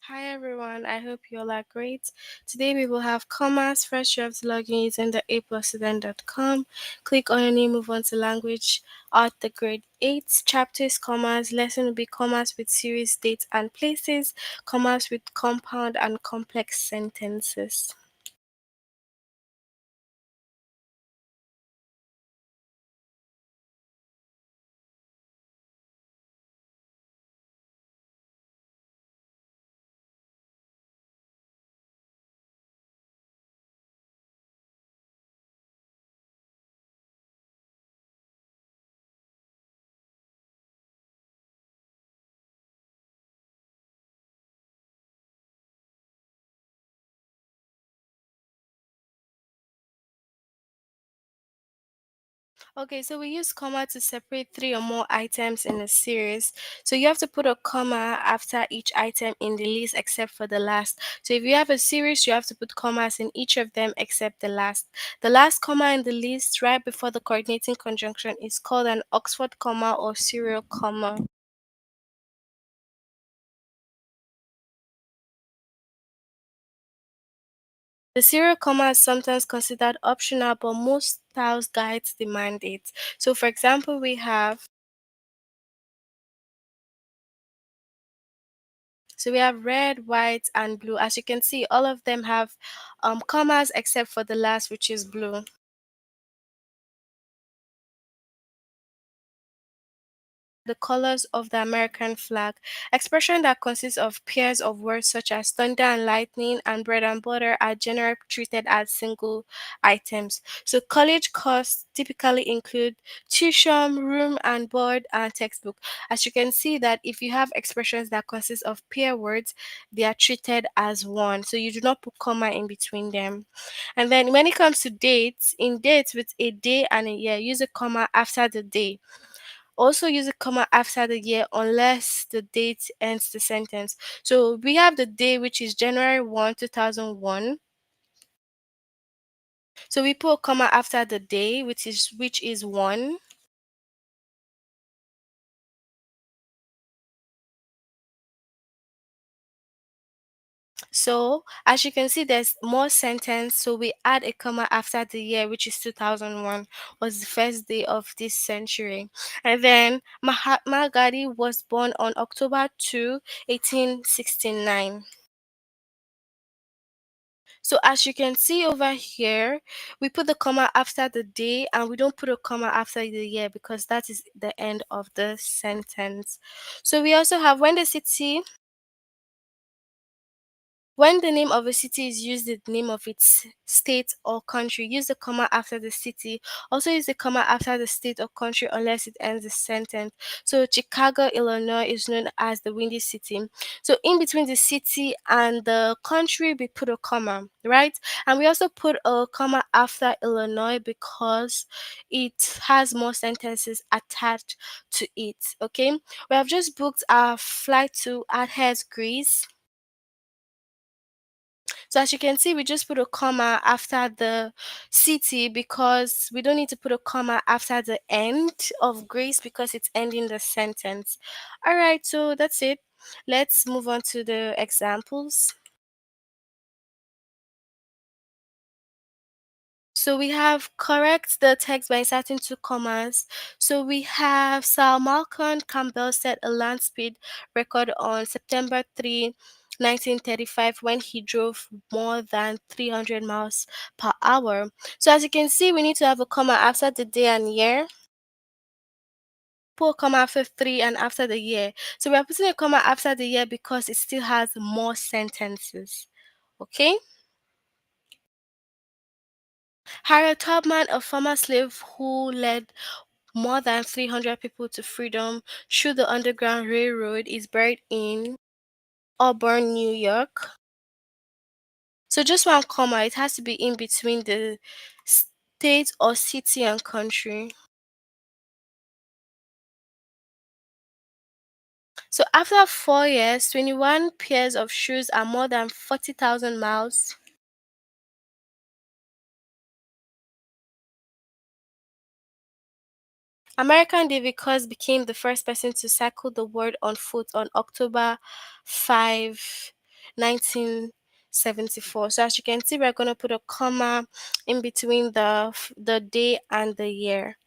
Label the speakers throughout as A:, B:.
A: Hi everyone, I hope you all are great. Today we will have commas. First, you have to log in using the aplusstudent.com. Click on any move on to language at the grade 8 chapters, commas. Lesson will be commas with series, dates, and places, commas with compound and complex sentences. Okay, so we use comma to separate three or more items in a series. So you have to put a comma after each item in the list except for the last. So if you have a series, you have to put commas in each of them except the last. The last comma in the list right before the coordinating conjunction is called an Oxford comma or serial comma. The serial comma is sometimes considered optional, but most styles guides demand it. So for example, we have red, white, and blue. As you can see, all of them have commas except for the last, which is blue. The colors of the American flag. Expression that consists of pairs of words such as thunder and lightning and bread and butter are generally treated as single items. So college costs typically include tuition, room and board, and textbook. As you can see that if you have expressions that consist of pair words, they are treated as one. So you do not put comma in between them. And then when it comes to dates, in dates with a day and a year, use a comma after the day. Also use a comma after the year unless the date ends the sentence. So we have the day which is January 1, 2001. So we put a comma after the day which is 1. So as you can see there's more sentence, so we add a comma after the year which is 2001 was the first day of this century. And then Mahatma Gandhi was born on October 2, 1869. So as you can see over here, we put the comma after the day and we don't put a comma after the year because that is the end of the sentence. So we also have when the name of a city is used, the name of its state or country, use the comma after the city. Also use the comma after the state or country unless it ends the sentence. So Chicago, Illinois is known as the Windy City. So in between the city and the country, we put a comma, right? And we also put a comma after Illinois because it has more sentences attached to it. Okay. We have just booked our flight to Athens, Greece. So as you can see, we just put a comma after the city because we don't need to put a comma after the end of grace because it's ending the sentence. All right, so that's it. Let's move on to the examples. So we have correct the text by inserting two commas. So we have Sir Malcolm Campbell set a land speed record on September 3, 1935 when he drove more than 300 miles per hour. So as you can see, we need to have a comma after the day and year. Put a comma after 3 and after the year. So we are putting a comma after the year because it still has more sentences. Okay? Harriet Tubman, a former slave who led more than 300 people to freedom through the Underground Railroad, is buried in Auburn, New York. So just one comma, it has to be in between the state or city and country. So after 4 years, 21 pairs of shoes are more than 40,000 miles. American David Cross became the first person to cycle the world on foot on October 5. 1974. So as you can see, we're going to put a comma in between the day and the year.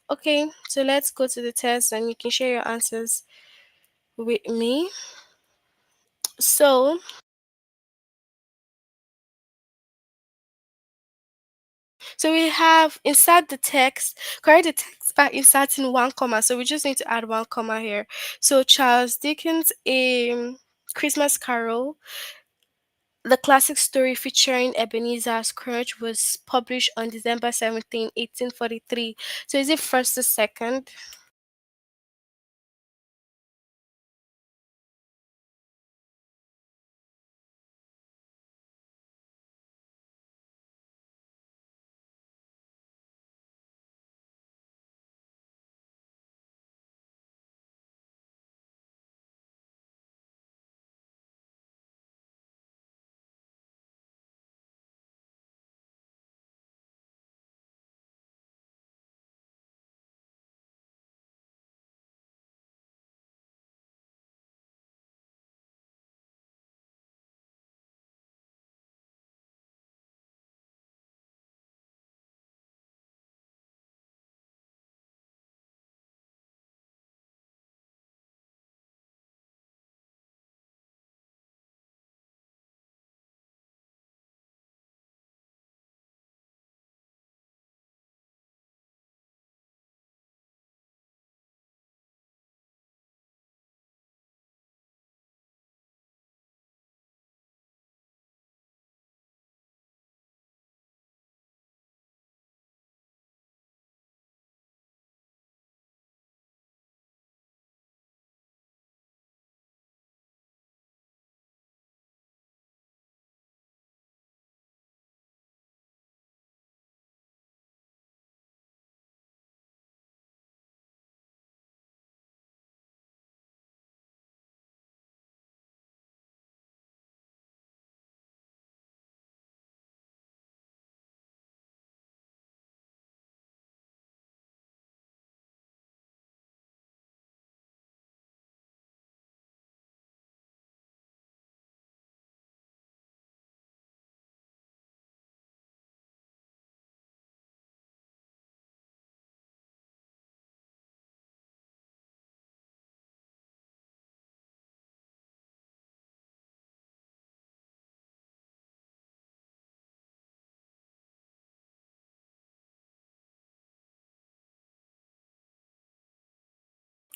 A: Okay, so let's go to the test and you can share your answers with me. So, so we have insert the text, correct the text by inserting one comma. So we just need to add one comma here. So Charles Dickens' Christmas Carol, the classic story featuring Ebenezer Scrooge, was published on December 17, 1843. So is it first or second?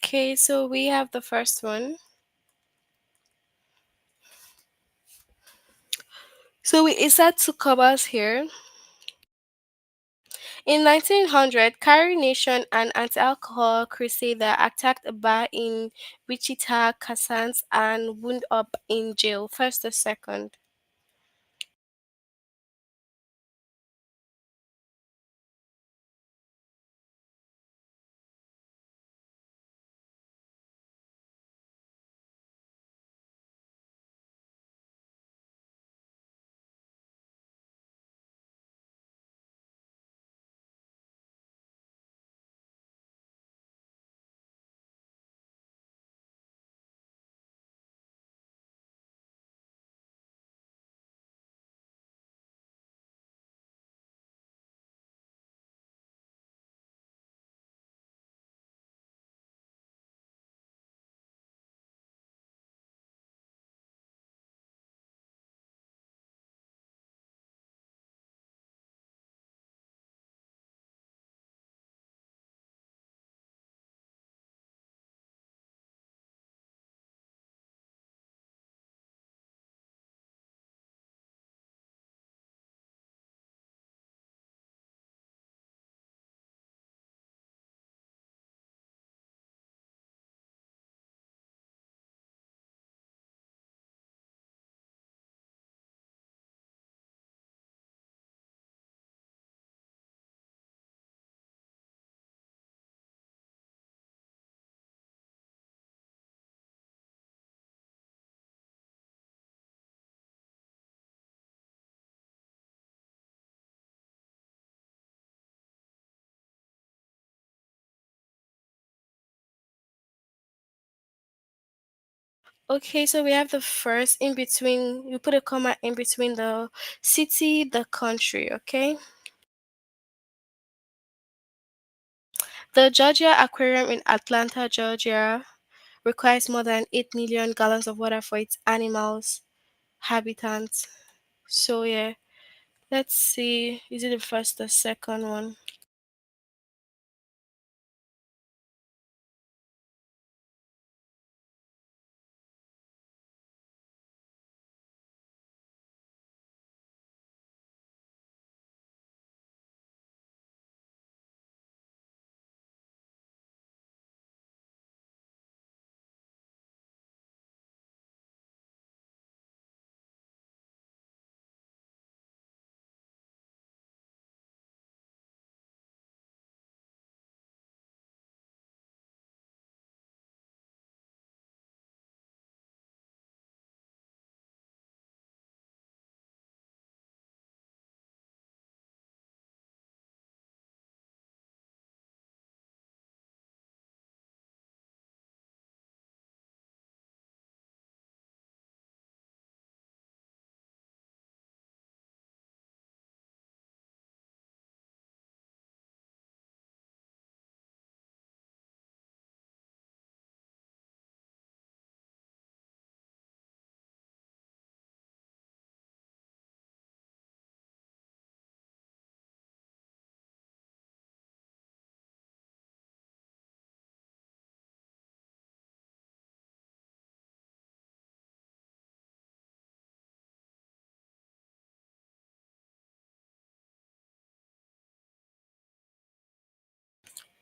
A: Okay, so we have the first one. So we insert two commas here. In 1900, Carrie Nation, an anti-alcohol crusader, attacked a bar in Wichita, Kansas, and wound up in jail. First or second? Okay, so we have the first in between, you put a comma in between the city, the country, okay? The Georgia Aquarium in Atlanta, Georgia requires more than 8 million gallons of water for its animals habitats. So yeah, let's see. Is it the first or second one?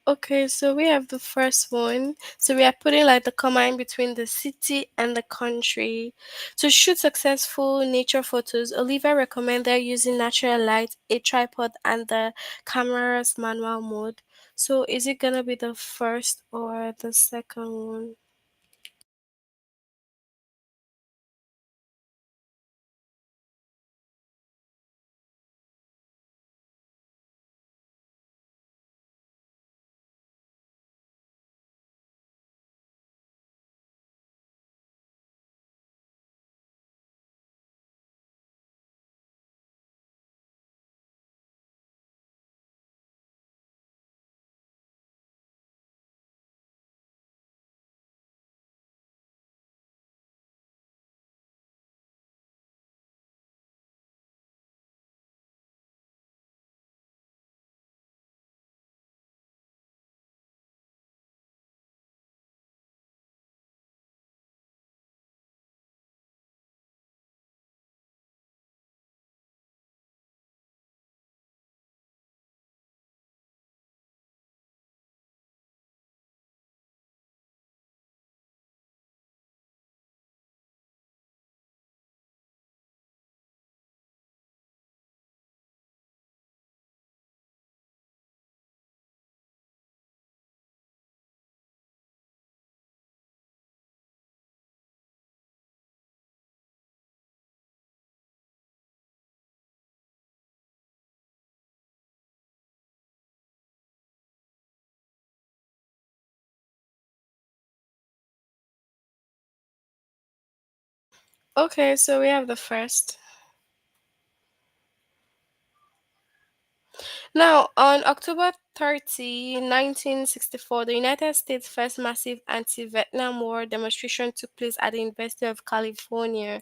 A: Okay, so we have the first one. So we are putting like the comma in between the city and the country. To shoot successful nature photos, Olivia recommended using natural light, a tripod, and the camera's manual mode. So is it gonna be the first or the second one? Okay, so we have the first. Now, on October 30, 1964, the United States' first massive anti Vietnam War demonstration took place at the University of California.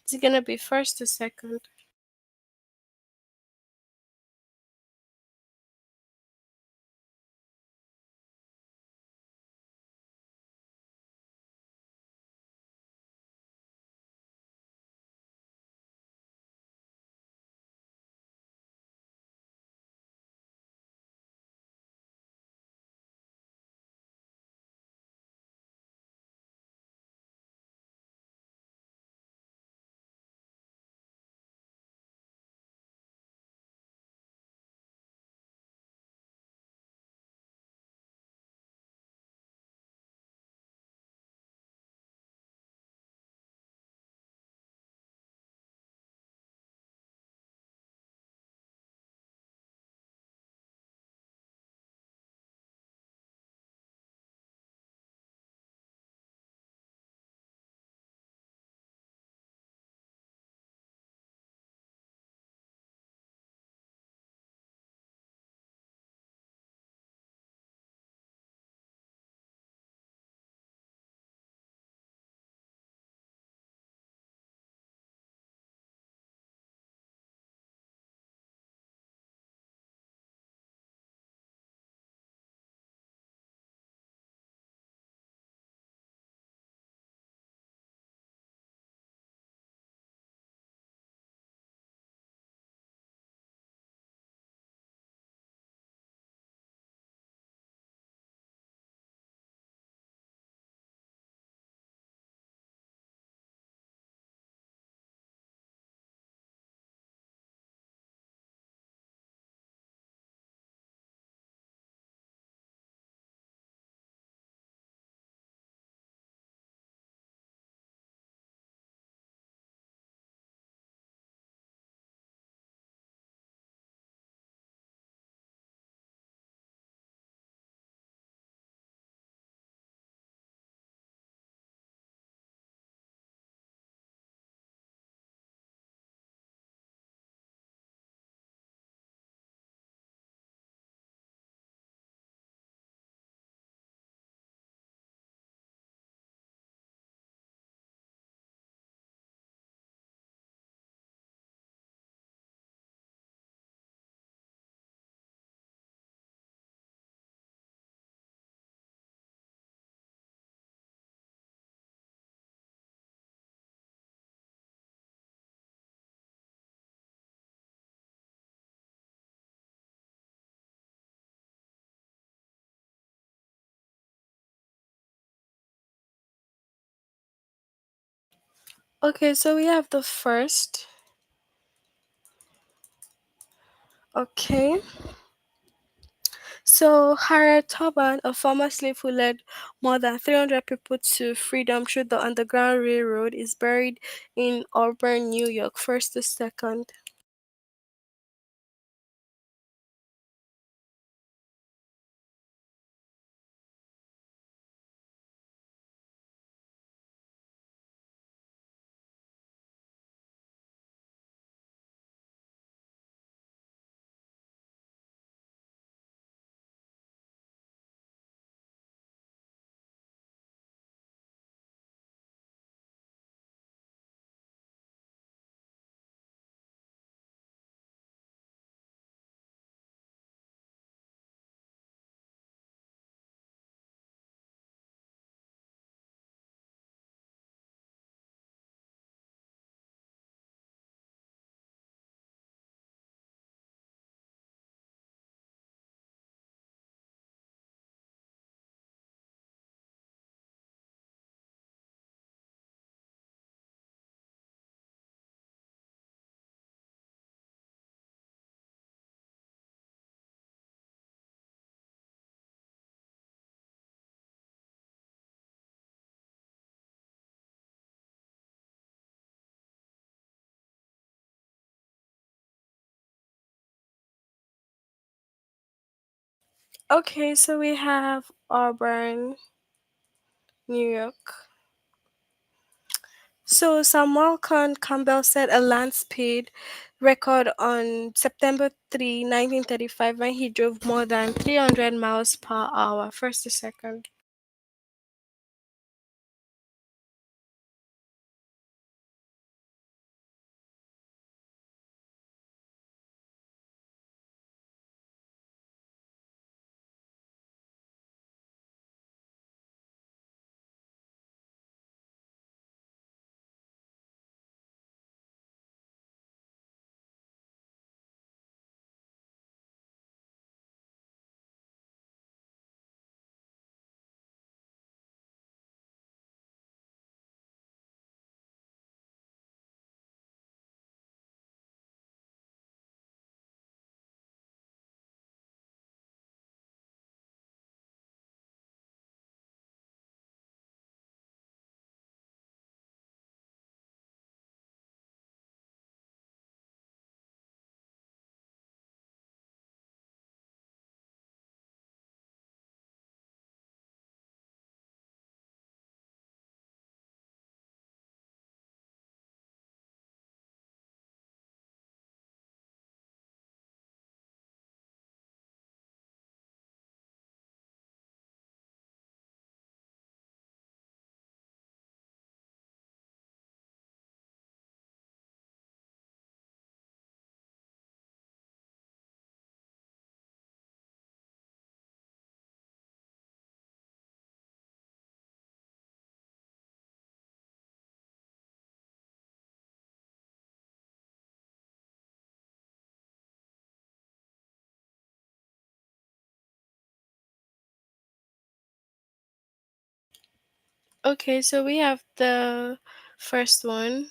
A: Is it going to be first or second? Okay, so we have the first. Okay. So Harriet Tubman, a former slave who led more than 300 people to freedom through the Underground Railroad, is buried in Auburn, New York, first to second. Okay, so we have Auburn, New York. So Samuel Khan Campbell set a land speed record on September 3, 1935, when he drove more than 300 miles per hour, first to second. Okay, so we have the first one.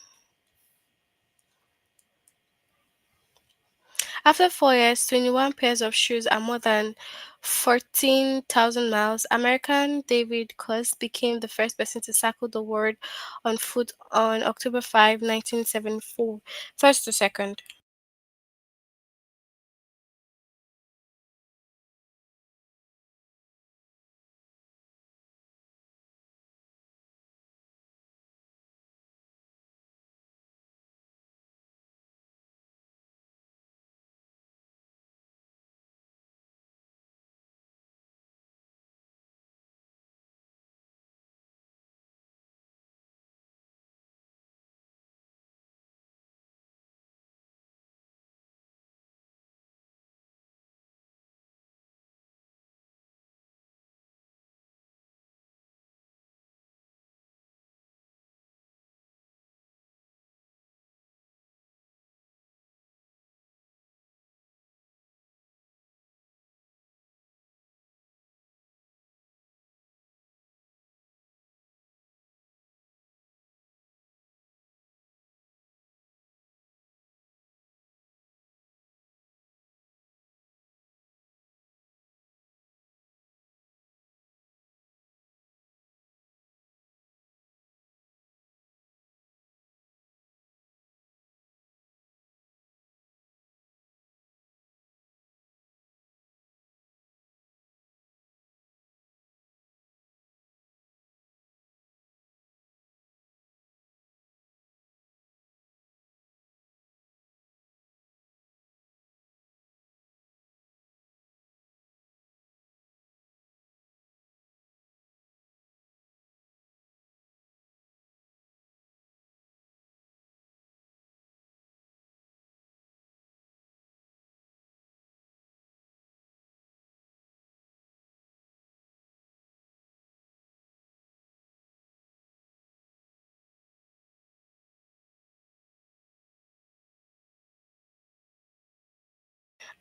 A: After 4 years, 21 pairs of shoes and more than 14,000 miles, American David Coase became the first person to circle the world on foot on October 5, 1974, first to second.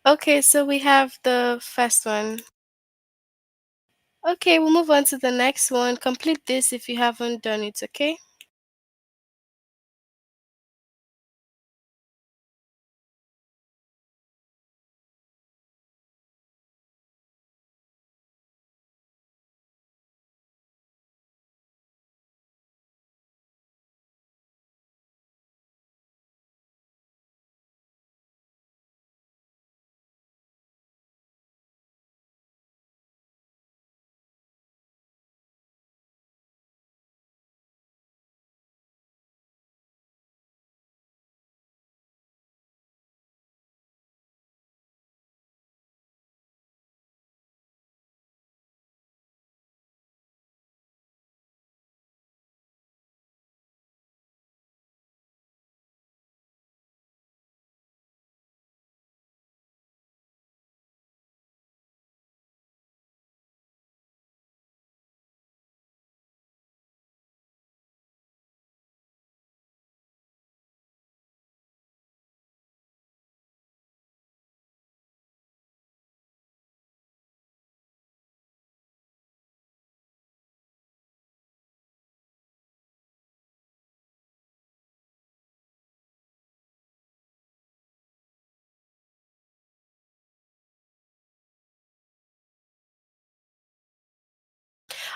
A: Okay, so we have the first one. Okay, we'll move on to the next one. Complete this if you haven't done it, okay?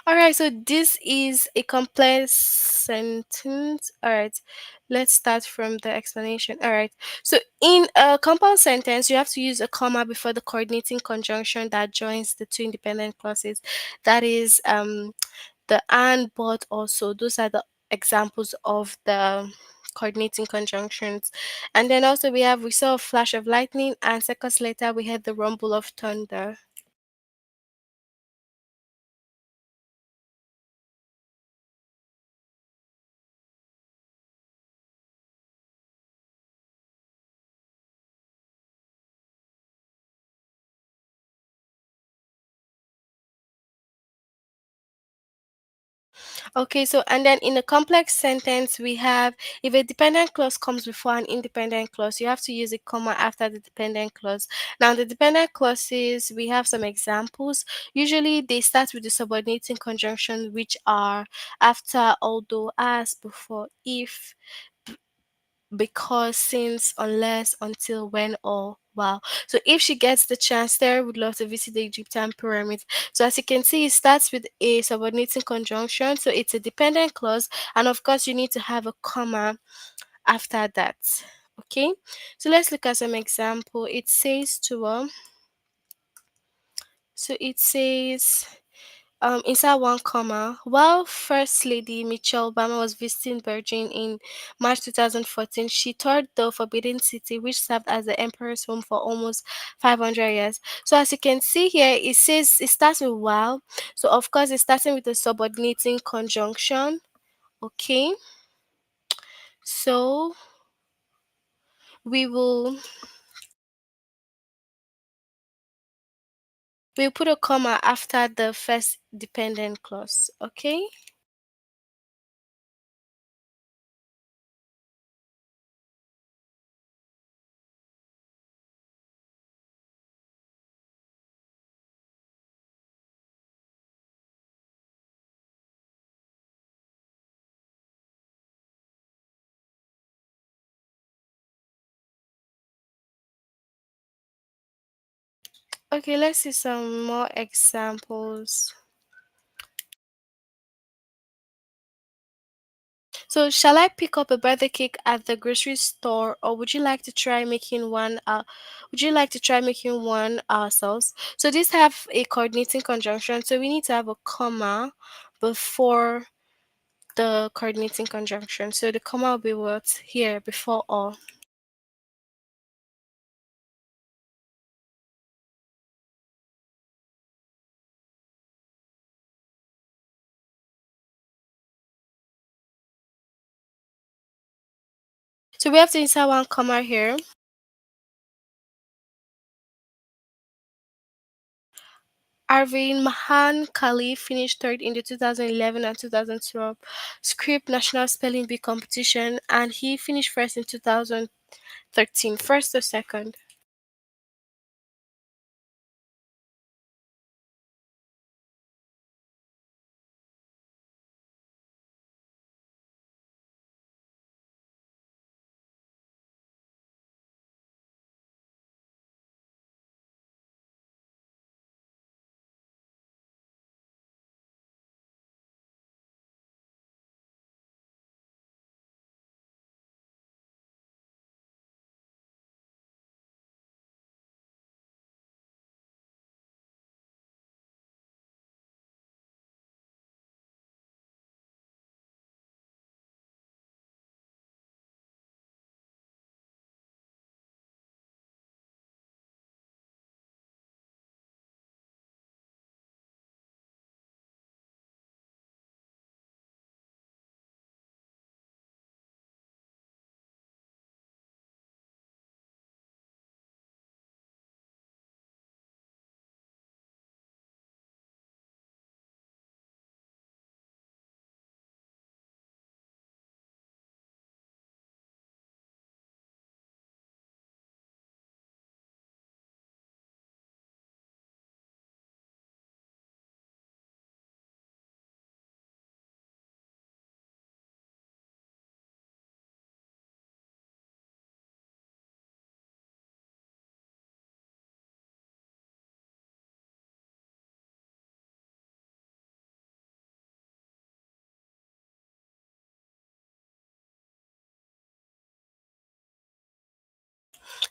A: All right, so this is a complex sentence. All right, let's start from the explanation. All right, so in a compound sentence, you have to use a comma before the coordinating conjunction that joins the two independent clauses. That is the and, but, also. Those are the examples of the coordinating conjunctions. And then also we saw a flash of lightning, and seconds later we had the rumble of thunder. Okay, so and then in a complex sentence, we have if a dependent clause comes before an independent clause, you have to use a comma after the dependent clause. Now, the dependent clauses, we have some examples. Usually, they start with the subordinating conjunction, which are after, although, as, before, if, because, since, unless, until, when, or while. So if she gets the chance, Sarah would love to visit the Egyptian pyramids. So as you can see, it starts with a subordinating conjunction. So it's a dependent clause. And of course, you need to have a comma after that. Okay. So let's look at some example. It says to so it says inside one comma, while First Lady Michelle Obama was visiting Beijing in March 2014, she toured the Forbidden City, which served as the emperor's home for almost 500 years. So as you can see here, it says it starts with while. So of course, it's starting with a subordinating conjunction. Okay, so we will we'll put a comma after the first dependent clause. Okay. Okay, let's see some more examples. So, shall I pick up a birthday cake at the grocery store, or would you like to try making one? Would you like to try making one ourselves? So, these have a coordinating conjunction. So, we need to have a comma before the coordinating conjunction. So, the comma will be what here before all. So, we have to insert one comma here. Arvind Mahan Kali finished third in the 2011 and 2012 Script National Spelling Bee competition, and he finished first in 2013. First or second?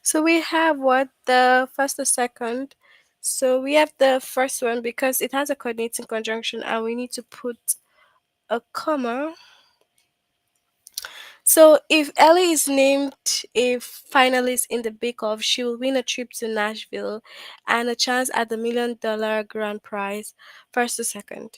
A: So we have what the first or second. So we have the first one because it has a coordinating conjunction and we need to put a comma. So if Ellie is named a finalist in the Bake Off, she will win a trip to Nashville and a chance at the $1 million grand prize. First or second.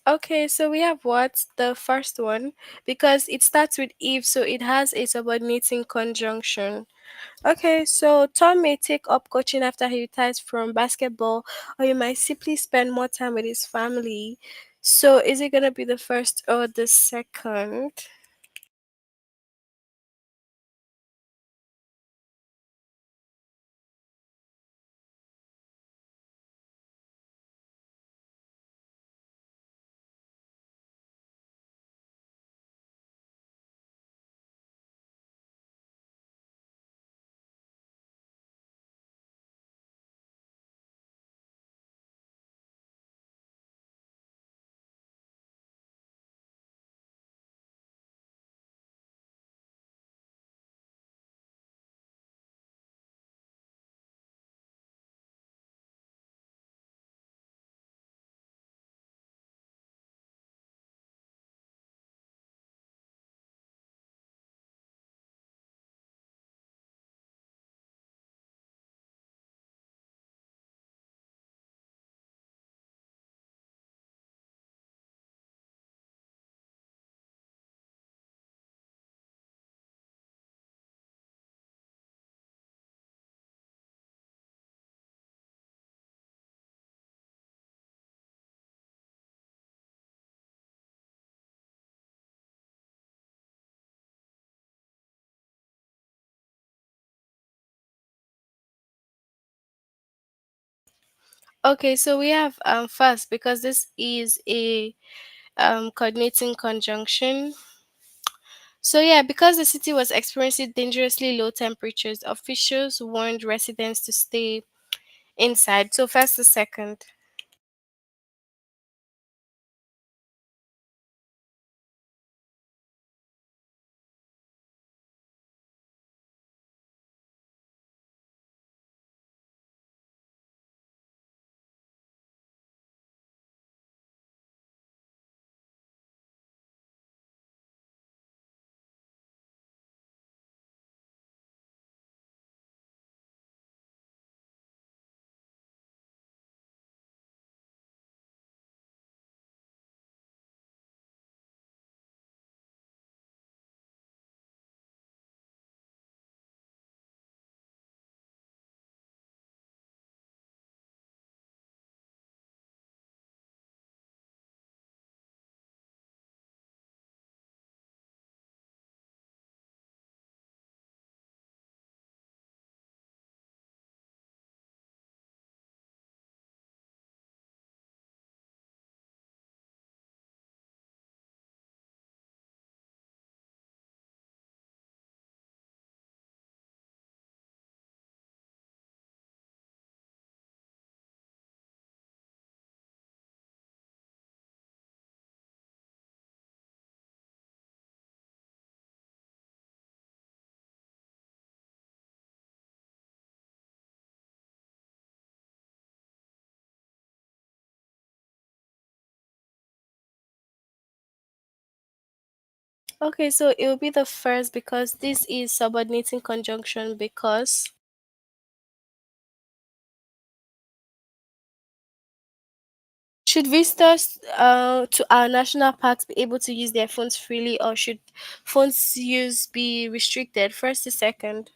A: Okay, so we have what? The first one. Because it starts with if, so it has a subordinating conjunction. Okay, so Tom may take up coaching after he retires from basketball, or he might simply spend more time with his family. So is it gonna be the first or the second? Okay, so we have first because this is a coordinating conjunction. So yeah, because the city was experiencing dangerously low temperatures, officials warned residents to stay inside. So first or second. Okay, so it will be the first because this is subordinating conjunction because. Should visitors to our national parks be able to use their phones freely, or should phones use be restricted? First to second.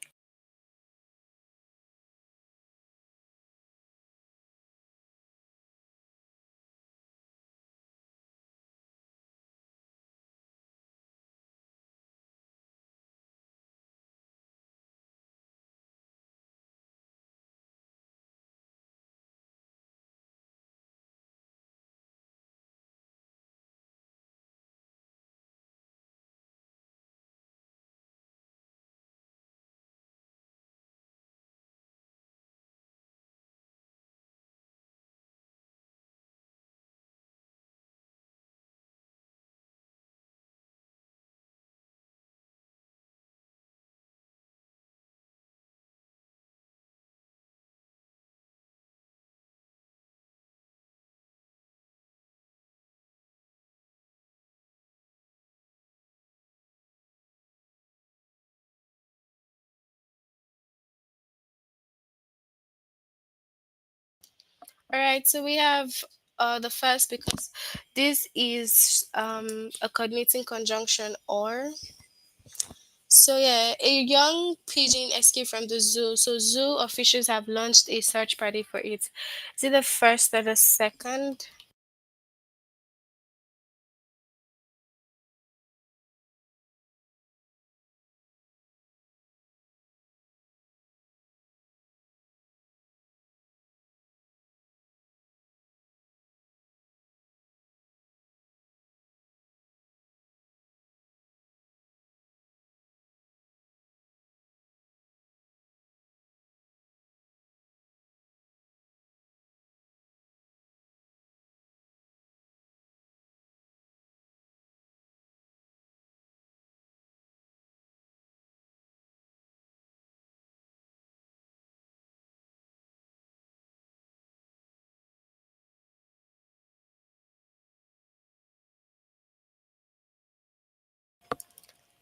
A: All right, so we have the first because this is a coordinating conjunction or. So yeah, a young pigeon escaped from the zoo. So zoo officials have launched a search party for it. Is it the first or the second?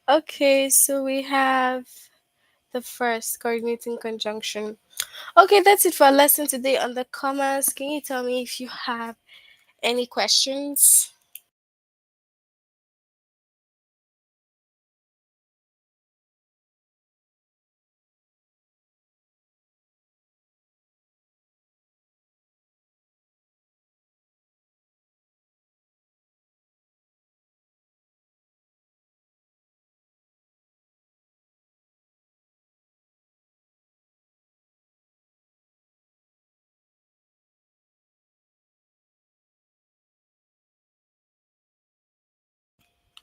A: Okay, so we have the first coordinating conjunction. Okay, that's it for our lesson today on the commas. Can you tell me if you have any questions?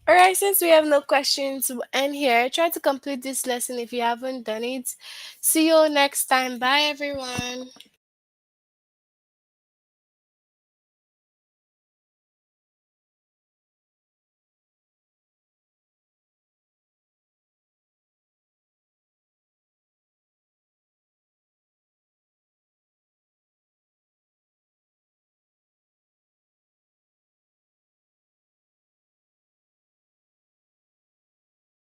A: Alright, since we have no questions, we'll end here. Try to complete this lesson if you haven't done it. See you next time. Bye, everyone.